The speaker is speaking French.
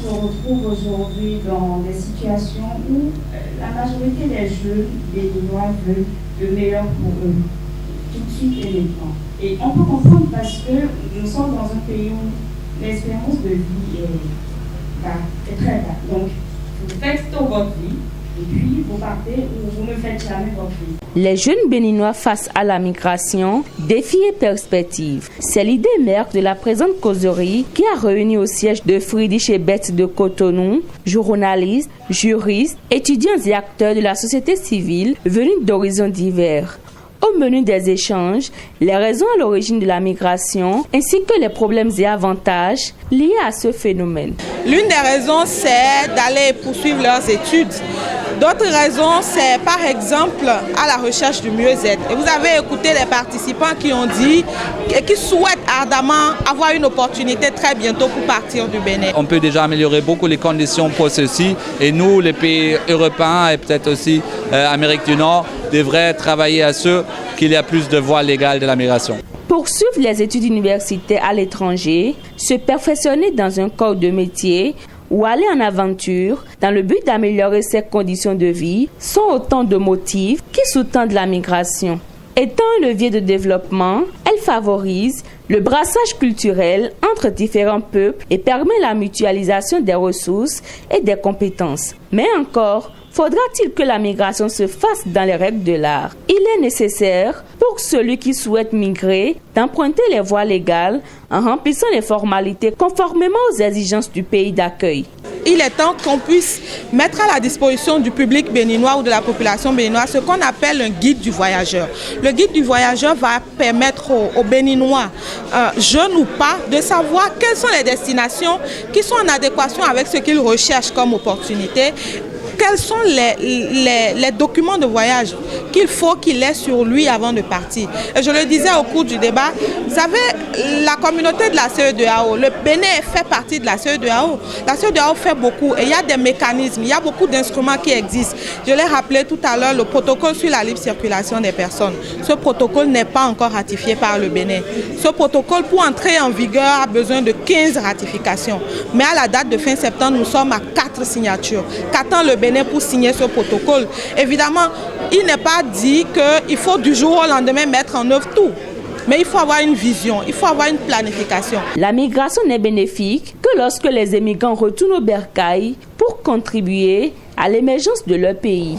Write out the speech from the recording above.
se retrouve aujourd'hui dans des situations où la majorité des jeunes béninois veulent le meilleur pour eux, tout de suite et maintenant. Et on peut comprendre parce que nous sommes dans un pays où l'espérance de vie est très bas. Donc, vous faites toute votre vie, et puis vous partez ou vous ne faites jamais votre vie. Les jeunes béninois face à la migration, défis et perspectives. C'est l'idée mère de la présente causerie qui a réuni au siège de Friedrich Ebert de Cotonou, journalistes, juristes, étudiants et acteurs de la société civile venus d'horizons divers. Au menu des échanges, les raisons à l'origine de la migration ainsi que les problèmes et avantages liés à ce phénomène. L'une des raisons, c'est d'aller poursuivre leurs études. D'autres raisons, c'est par exemple à la recherche du mieux-être. Et vous avez écouté les participants qui ont dit et qui souhaitent ardemment avoir une opportunité très bientôt pour partir du Bénin. On peut déjà améliorer beaucoup les conditions pour ceci. Et nous, les pays européens et peut-être aussi Amérique du Nord, devraient travailler à ce qu'il y a plus de voies légales de la migration. Poursuivre les études universitaires à l'étranger, se perfectionner dans un corps de métier ou aller en aventure dans le but d'améliorer ses conditions de vie sont autant de motifs qui sous-tendent la migration. Étant un levier de développement, elle favorise le brassage culturel entre différents peuples et permet la mutualisation des ressources et des compétences. Mais encore, faudra-t-il que la migration se fasse dans les règles de l'art? Il est nécessaire pour celui qui souhaite migrer d'emprunter les voies légales en remplissant les formalités conformément aux exigences du pays d'accueil. Il est temps qu'on puisse mettre à la disposition du public béninois ou de la population béninoise ce qu'on appelle un guide du voyageur. Le guide du voyageur va permettre aux Béninois, jeunes ou pas, de savoir quelles sont les destinations qui sont en adéquation avec ce qu'ils recherchent comme opportunité. Quels sont les documents de voyage qu'il faut qu'il ait sur lui avant de partir. Et je le disais au cours du débat, vous savez, la communauté de la CEDEAO, le Bénin fait partie de la CEDEAO. La CEDEAO fait beaucoup et il y a des mécanismes, il y a beaucoup d'instruments qui existent. Je l'ai rappelé tout à l'heure, le protocole sur la libre circulation des personnes. Ce protocole n'est pas encore ratifié par le Bénin. Ce protocole, pour entrer en vigueur, a besoin de 15 ratifications. Mais à la date de fin septembre, nous sommes à 4 signatures. Qu'attend le Bénin pour signer ce protocole? Évidemment, il n'est pas dit qu'il faut du jour au lendemain mettre en œuvre tout. Mais il faut avoir une vision, il faut avoir une planification. La migration n'est bénéfique que lorsque les émigrants retournent au bercail pour contribuer à l'émergence de leur pays.